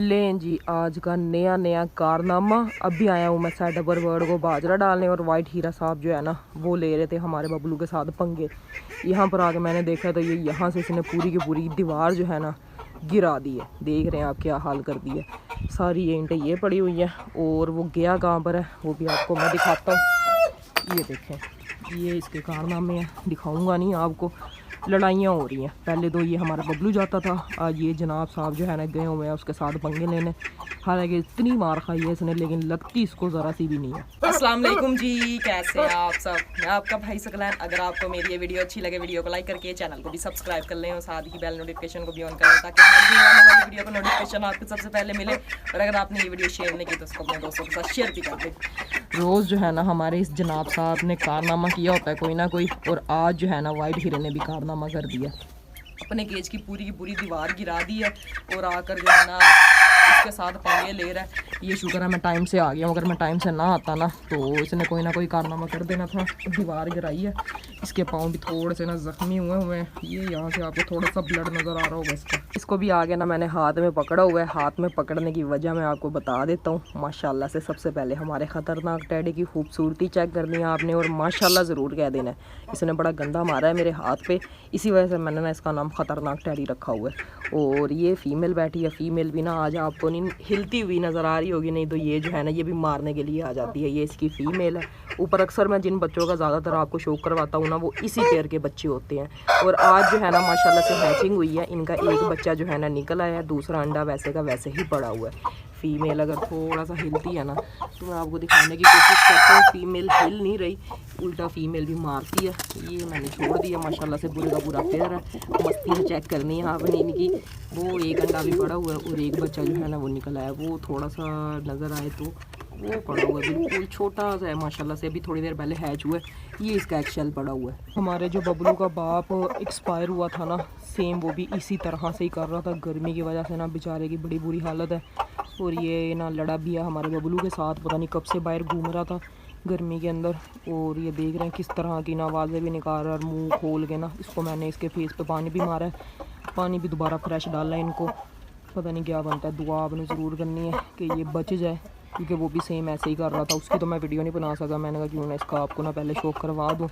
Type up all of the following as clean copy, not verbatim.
लें जी, आज का नया कारनामा। अभी आया हूँ मैं सेटअपर बर्ड को बाजरा डालने और वाइट हीरा साहब जो है ना वो ले रहे थे हमारे बबलू के साथ पंगे। यहाँ पर आके मैंने देखा तो ये यहाँ से इसने पूरी की पूरी दीवार जो है ना गिरा दी है। देख रहे हैं आप क्या हाल कर दी है। सारी ईंटें ये पड़ी हुई हैं और वो गया कहाँ पर है वो भी आपको मैं दिखाता हूँ। ये देखें, ये इसके कारनामे हैं, दिखाऊँगा नहीं आपको। लड़ाइयाँ हो रही हैं। पहले तो ये हमारा बबलू जाता था, आज ये जनाब साहब जो है ना गए हुए हैं उसके साथ पंगे लेने। हालांकि इतनी मार खाई है इसने लेकिन लगती इसको ज़रा सी भी नहीं है। अस्सलाम वालेकुम जी, कैसे हैं आप सब। मैं आपका भाई सकलैन। अगर आपको मेरी ये वीडियो अच्छी लगे वीडियो को लाइक करके चैनल को भी सब्सक्राइब कर लें और साथ ही बेल नोटिफिकेशन को भी ऑन कर लें ताकि हर दिन आने वाली वीडियो का नोटिफिकेशन आपको सबसे पहले मिले। और अगर आपने ये वीडियो शेयर नहीं की तो उसको अपने दोस्तों के साथ शेयर भी कर दें। रोज़ जो है ना हमारे इस जनाब साहब ने कारनामा किया होता है कोई ना कोई, और आज जो है ना वाइट हीरे ने भी कारनामा कर दिया। अपने केज की पूरी दीवार गिरा दी है और आकर जो है ना इसके साथ पंगे ले रहा है। ये शुक्र है मैं टाइम से आ गया हूँ, अगर मैं टाइम से ना आता ना तो इसने कोई ना कोई कारनामा कर देना था। दीवार गिराई है, इसके पाँव भी थोड़े से ना ज़ख्मी हुए हैं। ये यहाँ से आपको थोड़ा सा ब्लड नज़र आ रहा होगा इसको भी आगे ना मैंने हाथ में पकड़ा हुआ है। हाथ में पकड़ने की वजह मैं आपको बता देता हूँ। माशाल्लाह से सबसे पहले हमारे ख़तरनाक टैडी की खूबसूरती चेक करनी है आपने और माशाल्लाह ज़रूर कह देना है। इसने बड़ा गंदा मारा है मेरे हाथ पे, इसी वजह से मैंने ना इसका नाम ख़तरनाक टैडी रखा हुआ है। और ये फ़ीमेल बैठी है, फ़ीमेल भी ना आज आपको नहीं हिलती हुई नज़र आ रही होगी, नहीं तो ये जो है ना ये भी मारने के लिए आ जाती है। ये इसकी फ़ीमेल है। ऊपर अक्सर मैं जिन बच्चों का ज़्यादातर आपको शौक करवाता हूँ ना वो इसी पेयर के बच्चे होते हैं। और आज जो है ना माशाल्लाह से हैचिंग हुई है। इनका एक बच्चा जो है ना निकल आया है, दूसरा अंडा वैसे का वैसे ही पड़ा हुआ है। फ़ीमेल अगर थोड़ा सा हिलती है ना तो मैं आपको दिखाने की कोशिश करता हूँ। फ़ीमेल हिल नहीं रही, उल्टा फ़ीमेल भी मारती है। ये मैंने छोड़ दिया, माशाल्लाह से पूरे का पूरा पेयर है। मस्ती में चेक करनी है आपने इनकी। वो एक अंडा भी पड़ा हुआ है और एक बच्चा जो है ना वो निकल आया। वो थोड़ा सा नज़र आए तो वो पड़ा हुआ है, बिल्कुल छोटा सा है माशाल्लाह से। अभी थोड़ी देर पहले हैच हुआ है। ये इसका एक्शेल पड़ा हुआ है। हमारे जो बबलू का बाप एक्सपायर हुआ था ना, सेम वो भी इसी तरह से ही कर रहा था। गर्मी की वजह से ना बेचारे की बड़ी बुरी हालत है। और ये ना लड़ा भी है हमारे बबलू के साथ, पता नहीं कब से बाहर घूम रहा था गर्मी के अंदर। और ये देख रहे हैं किस तरह की ना आवाज़ें भी निकाल रहा है, मुँह खोल के ना। इसको मैंने इसके फेस पे पानी भी मारा है, पानी भी दोबारा फ्रेश डाला है इनको। पता नहीं क्या बनता है, दुआ आपने ज़रूर करनी है कि ये बच जाए, क्योंकि वो भी सेम ऐसे ही कर रहा था। उसकी तो मैं वीडियो नहीं बना सका, मैंने कहा क्यों ना इसका आपको ना पहले शौक करवा दूँ।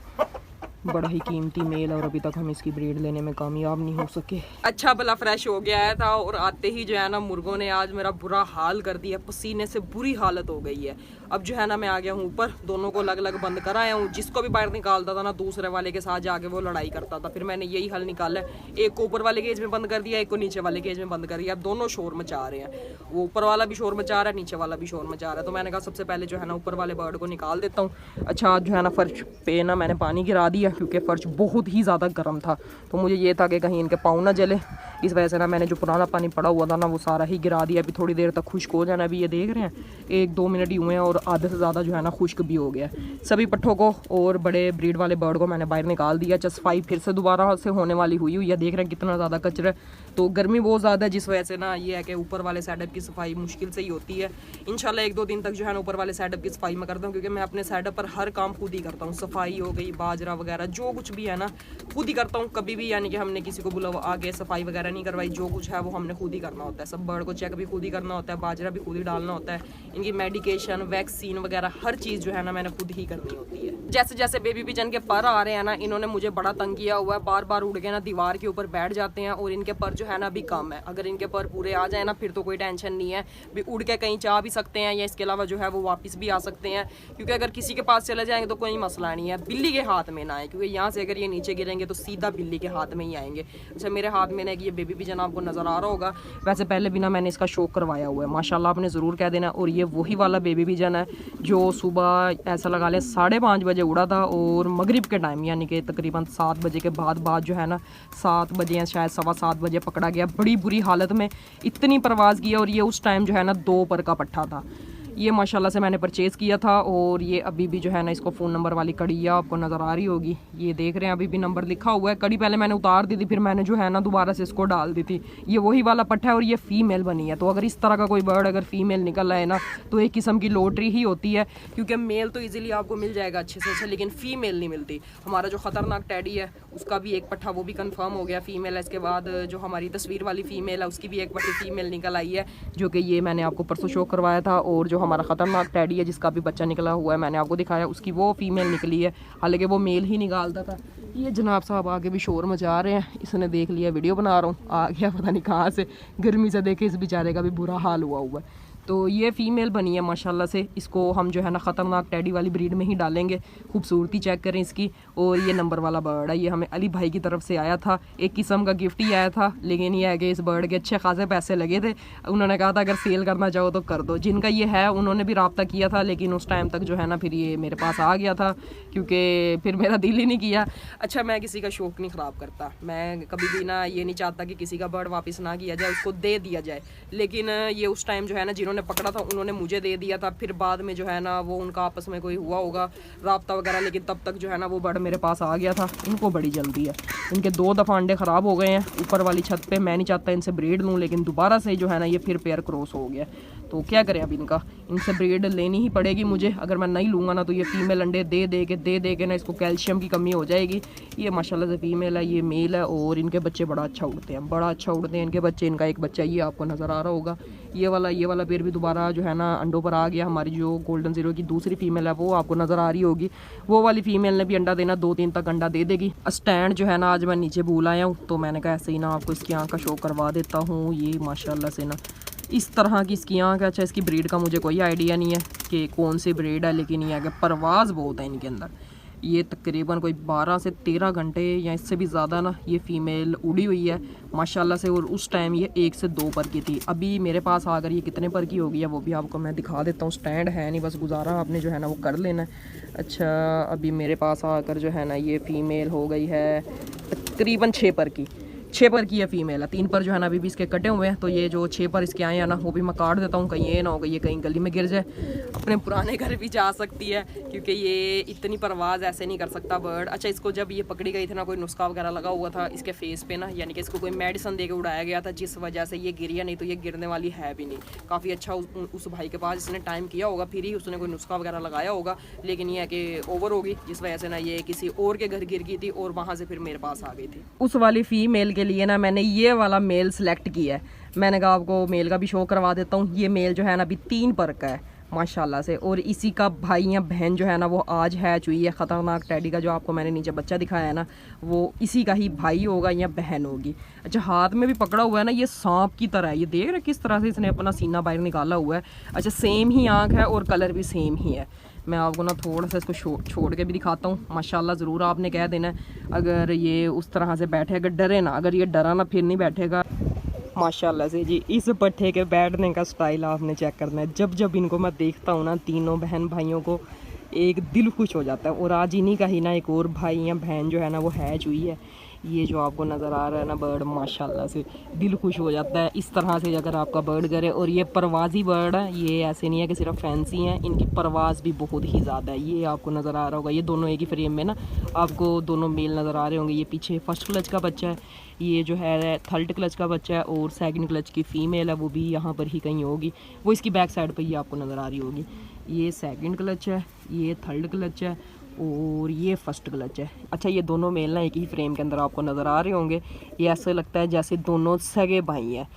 बड़ा ही कीमती मेल और अभी तक हम इसकी ब्रीड लेने में कामयाब नहीं हो सके। अच्छा भला फ्रेश हो गया है था और आते ही जो है ना मुर्गों ने आज मेरा बुरा हाल कर दिया। पसीने से बुरी हालत हो गई है। अब जो है ना मैं आ गया हूँ ऊपर, दोनों को अलग अलग बंद कराया हूँ। जिसको भी बाहर निकालता था ना दूसरे वाले के साथ जाके वो लड़ाई करता था। फिर मैंने यही हल निकाला है, एक को ऊपर वाले केज में बंद कर दिया, एक को नीचे वाले केज में बंद कर दिया। अब दोनों शोर मचा रहे हैं, वो ऊपर वाला भी शोर मचा रहा है, नीचे वाला भी शोर मचा रहा है। तो मैंने कहा सबसे पहले जो है ना ऊपर वाले बर्ड को निकाल देता हूँ। अच्छा आज जो है ना फर्श पे ना मैंने पानी गिरा दिया क्योंकि फ़र्श बहुत ही ज़्यादा गर्म था। तो मुझे ये था कि कहीं इनके पाँव ना जले, इस वजह से ना मैंने जो पुराना पानी पड़ा हुआ था ना वो सारा ही गिरा दिया। अभी थोड़ी देर तक खुश्क हो जाना। अभी ये देख रहे हैं 1-2 मिनट ही हुए हैं और आधे से ज़्यादा जो है ना खुश्क भी हो गया। सभी पट्ठों को और बड़े ब्रीड वाले बर्ड को मैंने बाहर निकाल दिया। सफाई फिर से दोबारा से होने वाली हुई है। देख रहे हैं कितना ज़्यादा कचरा है। तो गर्मी बहुत ज़्यादा है जिस वजह से ना ये है कि ऊपर वाले सेटअप की सफाई मुश्किल से ही होती है। इंशाल्लाह 1-2 दिन तक जो है ना ऊपर वाले सेटअप की सफाई मैं करता हूँ, क्योंकि मैं अपने सेटअप पर हर काम खुद ही करता हूँ। सफाई हो गई, बाजरा वगैरह जो कुछ भी है ना खुद ही करता हूँ। कभी भी यानी कि हमने किसी को बुला आगे सफाई वगैरह नहीं करवाई। जो कुछ है वो हमने खुद ही करना होता है। सब बर्ड को चेक भी खुद ही करना होता है, बाजरा भी खुद ही डालना होता है, इनकी मेडिकेशन वैक्सीन वगैरह हर चीज़ जो है ना मैंने खुद ही करनी होती है। जैसे जैसे बेबी पिजन के पर आ रहे हैं ना, इन्होंने मुझे बड़ा तंग किया हुआ है। बार बार उड़ के ना दीवार के ऊपर बैठ जाते हैं और इनके पर जो है ना अभी कम है। अगर इनके पर पूरे आ जाए ना फिर तो कोई टेंशन नहीं है, भी उड़ के कहीं जा भी सकते हैं या इसके अलावा जो है वो वापस भी आ सकते हैं। क्योंकि अगर किसी के पास चले जाएंगे तो कोई मसला नहीं है, बिल्ली के हाथ में ना आए, क्योंकि यहाँ से अगर ये नीचे गिरेंगे तो सीधा बिल्ली के हाथ में ही आएंगे। अच्छा मेरे हाथ में ना ये बेबी पिजन आपको नज़र आ रहा होगा। वैसे पहले भी ना मैंने इसका शौक करवाया हुआ है, माशाल्लाह आपने ज़रूर कह देना। और ये वही वाला बेबी पिजन है जो सुबह ऐसा लगा लें 5:30 बजे उड़ा था और मगरिब के टाइम यानी कि तकरीबन 7 बजे के बाद जो है ना 7 बजे या शायद 7:15 बजे पकड़ा गया। बड़ी बुरी हालत में इतनी परवाज़ की और ये उस टाइम जो है ना 2 पर का पट्ठा था। ये माशाल्लाह से मैंने परचेज़ किया था। और ये अभी भी जो है ना इसको फ़ोन नंबर वाली कड़ी आपको नज़र आ रही होगी, ये देख रहे हैं अभी भी नंबर लिखा हुआ है। कड़ी पहले मैंने उतार दी थी, फिर मैंने जो है ना दोबारा से इसको डाल दी थी। ये वही वाला पट्टा है और ये फ़ीमेल बनी है। तो अगर इस तरह का कोई बर्ड अगर फ़ीमेल निकल रहा है ना तो एक किस्म की लॉटरी ही होती है, क्योंकि मेल तो ईजिली आपको मिल जाएगा अच्छे से अच्छा, लेकिन फ़ीमेल नहीं मिलती। हमारा जो ख़तरनाक टैडी है उसका भी एक पट्टा वो भी कंफर्म हो गया, फ़ीमेल है। इसके बाद जो हमारी तस्वीर वाली फ़ीमेल है उसकी भी एक पट्टी फ़ीमेल निकल आई है, जो कि ये मैंने आपको परसों शो करवाया था। और जो हमारा ख़तरनाक टैडी है जिसका भी बच्चा निकला हुआ है मैंने आपको दिखाया, उसकी वो फ़ीमेल निकली है, हालांकि वो मेल ही निकालता था। ये जनाब साहब आगे भी शोर मचा रहे हैं, इसने देख लिया वीडियो बना रहा हूँ, आ गया पता नहीं कहाँ से, गर्मी से देखे इस बेचारे का भी बुरा हाल हुआ हुआ है। तो ये फ़ीमेल बनी है माशाल्लाह से। इसको हम जो है ना ख़तरनाक टैडी वाली ब्रीड में ही डालेंगे। खूबसूरती चेक करें इसकी। और ये नंबर वाला बर्ड है, ये हमें अली भाई की तरफ से आया था, एक किस्म का गिफ्ट ही आया था। लेकिन ये है कि इस बर्ड के अच्छे खासे पैसे लगे थे, उन्होंने कहा था अगर सेल करना चाहो तो कर दो। जिनका ये है उन्होंने भी रब्ता किया था, लेकिन उस टाइम तक जो है ना फिर ये मेरे पास आ गया था, क्योंकि फिर मेरा दिल ही नहीं किया। अच्छा, मैं किसी का शौक़ नहीं ख़राब करता, मैं कभी भी ना ये नहीं चाहता कि किसी का बर्ड वापस ना किया जाए, उसको दे दिया जाए। लेकिन ये उस टाइम जो है ना जिन्होंने पकड़ा था उन्होंने मुझे दे दिया था, फिर बाद में जो है ना वो उनका आपस में कोई हुआ होगा राब्ता वगैरह, लेकिन तब तक जो है ना वो बर्ड मेरे पास आ गया था। इनको बड़ी जल्दी है, इनके 2 दफ़ा अंडे ख़राब हो गए हैं ऊपर वाली छत पे। मैं नहीं चाहता इनसे ब्रीड लूँ, लेकिन दोबारा से जो है ना ये फिर पेयर क्रॉस हो गया, तो क्या करें अब इनसे ब्रीड लेनी ही पड़ेगी मुझे। अगर मैं नहीं लूँगा ना तो ये फ़ीमेल अंडे दे के ना इसको कैल्शियम की कमी हो जाएगी। ये माशाल्लाह से फ़ीमेल है, ये मेल है, और इनके बच्चे बड़ा अच्छा उड़ते हैं, इनके बच्चे। इनका एक बच्चा ये आपको नज़र आ रहा होगा, ये वाला पेयर भी दोबारा जो है ना अंडों पर आ गया। हमारी जो गोल्डन ज़ीरो की दूसरी फ़ीमेल है वो आपको नज़र आ रही होगी, वो वाली फ़ीमेल ने भी अंडा देना 2-3 तक अंडा दे देगी। स्टैंड जो है ना आज मैं नीचे भूल आया हूँ, तो मैंने कहा ऐसे ही ना आपको इसकी आँख का शो करवा देता हूँ। ये माशाल्लाह से ना इस तरह की इसकी आँख है। अच्छा, इसकी ब्रीड का मुझे कोई आइडिया नहीं है कि कौन सी ब्रीड है, लेकिन ये है कि परवाज़ बहुत है इनके अंदर। ये तकरीबन कोई 12 से 13 घंटे या इससे भी ज़्यादा ना ये फ़ीमेल उड़ी हुई है माशाल्लाह से। और उस टाइम ये 1 से 2 पर की थी। अभी मेरे पास आकर ये कितने पर की होगी है वो भी आपको मैं दिखा देता हूँ। स्टैंड है नहीं, बस गुजारा आपने जो है ना वो कर लेना है। अच्छा, अभी मेरे पास आकर जो है ना ये फ़ीमेल हो गई है तकरीबन 6 पर की। 6 पर की है फ़ीमेल है, 3 पर जो है ना अभी भी इसके कटे हुए हैं। तो ये जो 6 पर इसके आए हैं ना वो भी मैं काट देता हूँ, कहीं ये ना हो गई ये कहीं गली में गिर जाए, अपने पुराने घर भी जा सकती है, क्योंकि ये इतनी परवाज़ ऐसे नहीं कर सकता बर्ड। अच्छा, इसको जब ये पकड़ी गई थी ना कोई नुस्खा वगैरह लगा हुआ था इसके फेस पे ना, यानी कि इसको कोई मेडिसिन दे के उड़ाया गया था, जिस वजह से ये गिरी, नहीं तो ये गिरने वाली है भी नहीं। काफ़ी अच्छा उस भाई के पास इसने टाइम किया होगा, फिर ही उसने कोई नुस्खा वगैरह लगाया होगा, लेकिन ये है कि ओवर होगी, जिस वजह से ना ये किसी और के घर गिर गई थी और वहाँ से फिर मेरे पास आ गई थी। उस वाली फ़ीमेल के लिए ना मैंने ये वाला मेल सेलेक्ट किया है। मैंने कहा आपको मेल का भी शो करवा देता हूँ। ये मेल जो है ना अभी 3 पर का है माशाल्लाह से, और इसी का भाई या बहन जो है ना वो आज हैच हुई है। ख़तरनाक टैडी का जो आपको मैंने नीचे बच्चा दिखाया है ना वो इसी का ही भाई होगा या बहन होगी। अच्छा, हाथ में भी पकड़ा हुआ है ना, ये सांप की तरह है। ये देख रहे किस तरह से इसने अपना सीना बाहर निकाला हुआ है। अच्छा, सेम ही आँख है और कलर भी सेम ही है। मैं आपको ना थोड़ा सा इसको छोड़ के भी दिखाता हूँ। माशाल्लाह ज़रूर आपने कह देना अगर ये उस तरह से बैठे, अगर डरे ना, अगर ये डरा ना फिर नहीं बैठेगा। माशाल्लाह से जी, इस पट्टे के बैठने का स्टाइल आपने चेक करना है। जब इनको मैं देखता हूँ ना, तीनों बहन भाइयों को, एक दिल खुश हो जाता है। और आज इन्हीं का ही ना एक और भाई या बहन जो है ना वो हैच हुई है। ये जो आपको नज़र आ रहा है ना बर्ड, माशाल्लाह से दिल खुश हो जाता है इस तरह से अगर आपका बर्ड करे। और ये परवाज़ी बर्ड है, ये ऐसे नहीं है कि सिर्फ फैंसी हैं, इनकी परवाज़ भी बहुत ही ज़्यादा है। ये आपको नज़र आ रहा होगा, ये दोनों एक ही फ्रेम में ना आपको दोनों मेल नज़र आ रहे होंगे। ये पीछे फर्स्ट क्लच का बच्चा है, ये जो है थर्ड क्लच का बच्चा है, और सेकंड क्लच की फ़ीमेल है वो भी यहाँ पर ही कहीं होगी, वो इसकी बैक साइड पर ही आपको नज़र आ रही होगी। ये सेकंड क्लच है, ये थर्ड क्लच है, और ये फर्स्ट क्लच है। अच्छा, ये दोनों मेल ना एक ही फ्रेम के अंदर आपको नज़र आ रहे होंगे। ये ऐसे लगता है जैसे दोनों सगे भाई हैं,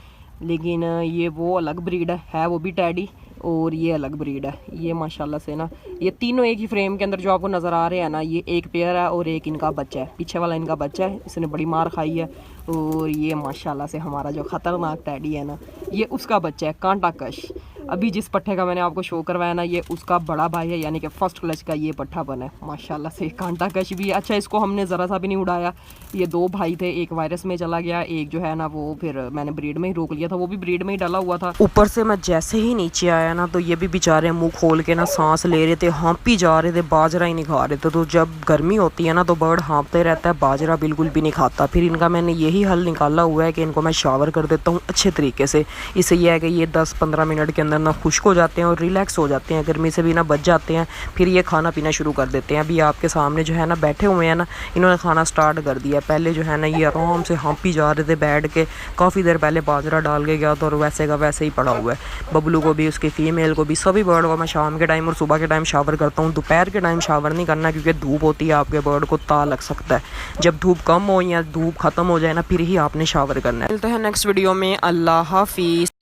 लेकिन ये वो अलग ब्रीड है वो भी टैडी, और ये अलग ब्रीड है। ये माशाल्लाह से ना ये तीनों एक ही फ्रेम के अंदर जो आपको नज़र आ रहे हैं ना, ये एक पेयर है और एक इनका बच्चा है। पीछे वाला इनका बच्चा है, इसने बड़ी मार खाई है। और ये माशाल्लाह से हमारा जो ख़तरनाक टैडी है ना, ये उसका बच्चा है कांटा कश। अभी जिस पट्टे का मैंने आपको शो करवाया ना, ये उसका बड़ा भाई है, यानी कि फर्स्ट क्लच का ये पट्ठापन है। माशाल्लाह से कांटा कश भी है। अच्छा, इसको हमने ज़रा सा भी नहीं उड़ाया। ये 2 भाई थे, एक वायरस में चला गया, एक जो है ना वो फिर मैंने ब्रीड में ही रोक लिया था, वो भी ब्रीड में ही डाला हुआ था। ऊपर से मैं जैसे ही नीचे आया ना तो ये भी बेचारे मुँह खोल के ना सांस ले रहे थे, हाँपी जा रहे थे, बाजरा ही नहीं खा रहे थे। तो जब गर्मी होती है ना तो बर्ड हाँपते रहता है, बाजरा बिल्कुल भी नहीं खाता। फिर इनका मैंने यही हल निकाला हुआ है कि इनको मैं शावर कर देता हूँ अच्छे तरीके से। इससे यह है कि ये 10-15 मिनट के अंदर ना खुश्क हो जाते हैं और रिलैक्स हो जाते हैं, गर्मी से भी ना बच जाते हैं। फिर ये खाना पीना शुरू कर देते हैं। अभी आपके सामने जो है ना बैठे हुए हैं ना, इन्होंने खाना स्टार्ट कर दिया। पहले जो है ना ये आराम से हाँपी जा रहे थे बैठ के, काफ़ी देर पहले बाजरा डाल के गया था और वैसे का वैसे ही पड़ा हुआ है। बबलू को भी, उसकी फ़ीमेल को भी, सभी बर्ड को मैं शाम के टाइम और सुबह के टाइम शावर करता हूँ। दोपहर के टाइम शावर नहीं करना क्योंकि धूप होती है, आपके बर्ड को ता लग सकता है। जब धूप कम हो या धूप ख़त्म हो जाए ना, फिर ही आपने शावर करना है। मिलते हैं नेक्स्ट वीडियो में। अल्लाह हाफिज़।